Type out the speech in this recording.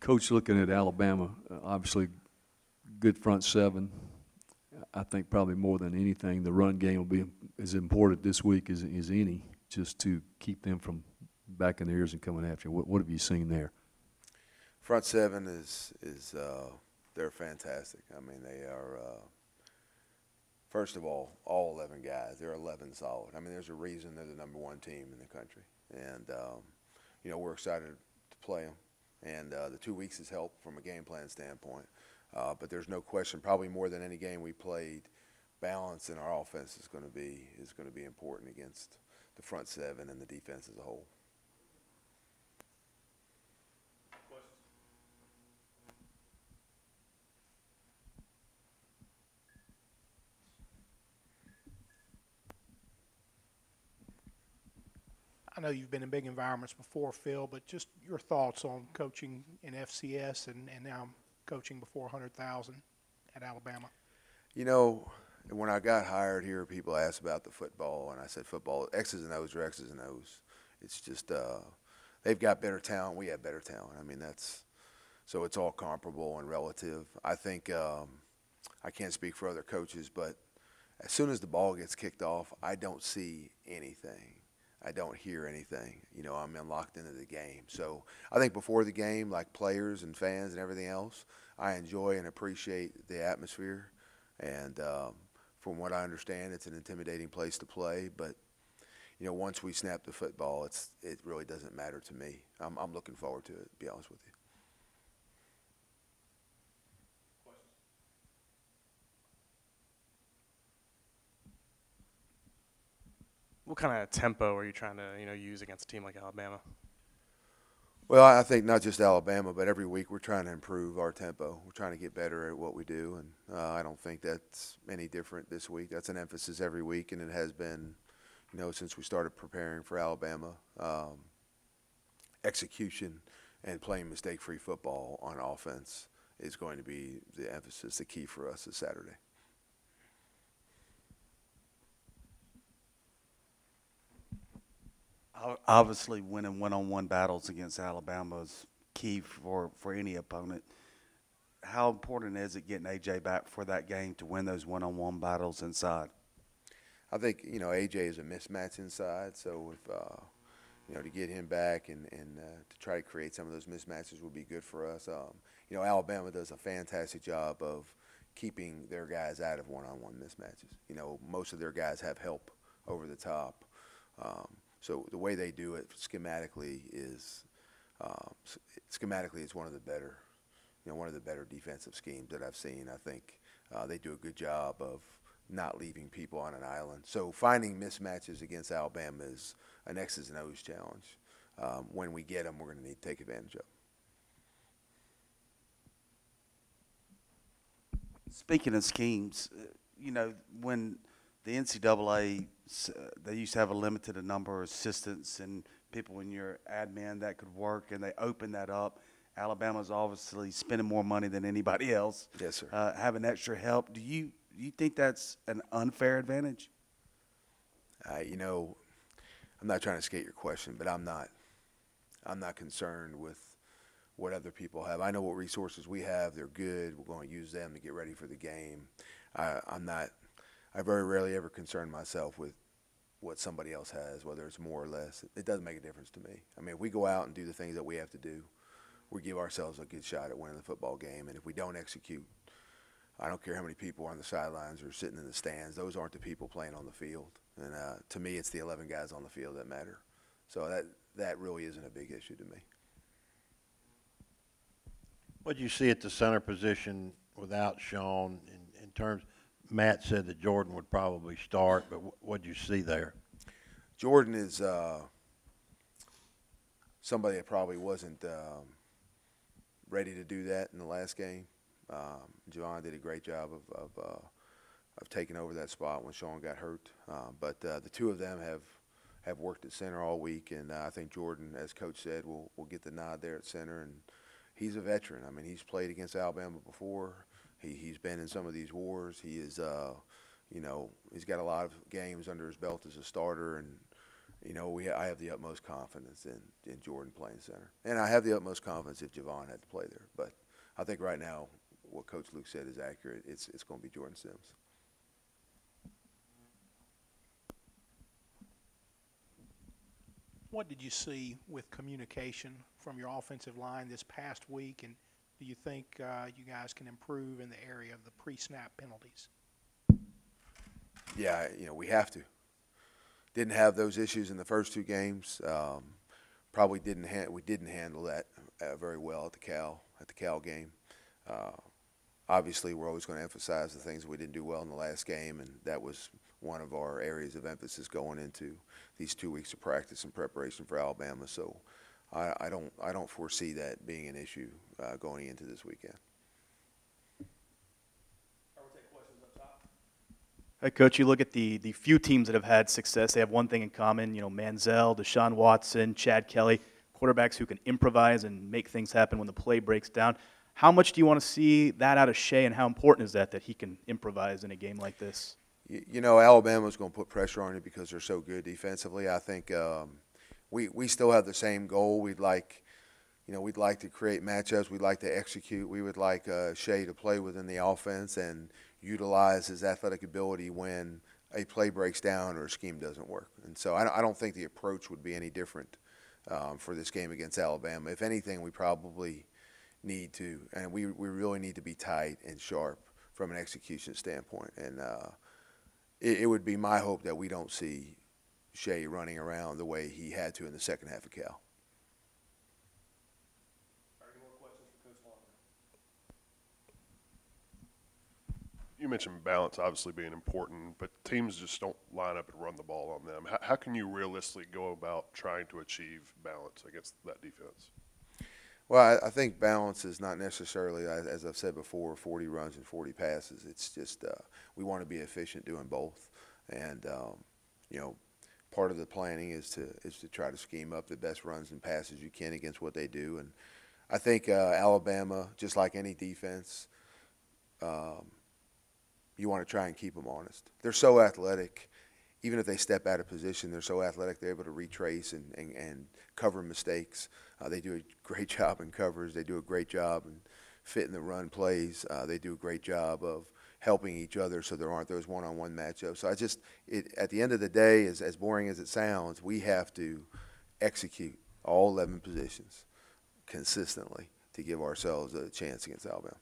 Coach, looking at Alabama, obviously good front seven. I think probably more than anything, the run game will be as important this week as any, just to keep them from backing their ears and coming after you. What have you seen there? Front seven is they're fantastic. I mean, they are first of all 11 guys. They're 11 solid. I mean, there's a reason they're the #1 team in the country, and we're excited to play them. And the 2 weeks has helped from a game plan standpoint. But there's no question, probably more than any game we played, balance in our offense is going to be important against the front seven and the defense as a whole. I know you've been in big environments before, Phil, but just your thoughts on coaching in FCS and now coaching before 100,000 at Alabama. You know, when I got hired here, people asked about the football, and I said football, X's and O's are X's and O's. It's just they've got better talent. We have better talent. I mean, so it's all comparable and relative. I think I can't speak for other coaches, but as soon as the ball gets kicked off, I don't see anything. I don't hear anything. I'm locked into the game. So I think before the game, like players and fans and everything else, I enjoy and appreciate the atmosphere. And from what I understand, it's an intimidating place to play. But, once we snap the football, it really doesn't matter to me. I'm looking forward to it, to be honest with you. What kind of tempo are you trying to use against a team like Alabama? Well, I think not just Alabama, but every week we're trying to improve our tempo. We're trying to get better at what we do, and I don't think that's any different this week. That's an emphasis every week, and it has been, since we started preparing for Alabama. Execution and playing mistake-free football on offense is going to be the emphasis, the key for us this Saturday. Obviously, winning one-on-one battles against Alabama is key for any opponent. How important is it getting A.J. back for that game to win those one-on-one battles inside? I think, A.J. is a mismatch inside, so if, to get him back and to try to create some of those mismatches would be good for us. Alabama does a fantastic job of keeping their guys out of one-on-one mismatches. Most of their guys have help over the top. So the way they do it schematically is one of the better defensive schemes that I've seen. I think they do a good job of not leaving people on an island. So finding mismatches against Alabama is an X's and O's challenge. When we get them, we're going to need to take advantage of. Speaking of schemes, when the NCAA, they used to have a limited number of assistants and people in your admin that could work, and they opened that up. Alabama's obviously spending more money than anybody else. Yes, sir. Having extra help. Do you think that's an unfair advantage? I'm not trying to skate your question, but I'm not concerned with what other people have. I know what resources we have. They're good. We're going to use them to get ready for the game. I very rarely ever concern myself with what somebody else has, whether it's more or less. It doesn't make a difference to me. I mean, if we go out and do the things that we have to do, we give ourselves a good shot at winning the football game. And if we don't execute, I don't care how many people are on the sidelines or sitting in the stands. Those aren't the people playing on the field. And to me, it's the 11 guys on the field that matter. So that really isn't a big issue to me. What do you see at the center position without Sean in terms – Matt said that Jordan would probably start, but what do you see there? Jordan is somebody that probably wasn't ready to do that in the last game. Javon did a great job of taking over that spot when Sean got hurt. But the two of them have worked at center all week, and I think Jordan, as Coach said, will get the nod there at center. And he's a veteran. I mean, he's played against Alabama before. He's been in some of these wars. He is, he's got a lot of games under his belt as a starter, you know, I have the utmost confidence in Jordan playing center. And I have the utmost confidence if Javon had to play there. But I think right now what Coach Luke said is accurate. It's going to be Jordan Sims. What did you see with communication from your offensive line this past week, and do you think you guys can improve in the area of the pre-snap penalties? Yeah, you know, we have to. Didn't have those issues in the first two games. Probably we didn't handle that very well at the Cal game. Obviously, we're always going to emphasize the things we didn't do well in the last game, and that was one of our areas of emphasis going into these 2 weeks of practice and preparation for Alabama. So I don't foresee that being an issue going into this weekend. Hey, Coach, you look at the few teams that have had success. They have one thing in common, you know, Manziel, Deshaun Watson, Chad Kelly, quarterbacks who can improvise and make things happen when the play breaks down. How much do you want to see that out of Shea, and how important is that he can improvise in a game like this? You know, Alabama's going to put pressure on you because they're so good defensively. I think we still have the same goal. We'd like to create matchups. We'd like to execute. We would like Shea to play within the offense and utilize his athletic ability when a play breaks down or a scheme doesn't work. And so I don't think the approach would be any different for this game against Alabama. If anything, we probably need to, and we really need to be tight and sharp from an execution standpoint. And it would be my hope that we don't see Shea running around the way he had to in the second half of Cal. You mentioned balance obviously being important, but teams just don't line up and run the ball on them. How can you realistically go about trying to achieve balance against that defense? Well, I think balance is not necessarily, as I've said before, 40 runs and 40 passes. It's just we want to be efficient doing both. And, you know, part of the planning is to try to scheme up the best runs and passes you can against what they do. And I think Alabama, just like any defense, you want to try and keep them honest. They're so athletic. Even if they step out of position, they're so athletic, they're able to retrace and cover mistakes. They do a great job in covers. They do a great job in fitting the run plays. They do a great job of helping each other so there aren't those one-on-one matchups. So at the end of the day, as boring as it sounds, we have to execute all 11 positions consistently to give ourselves a chance against Alabama.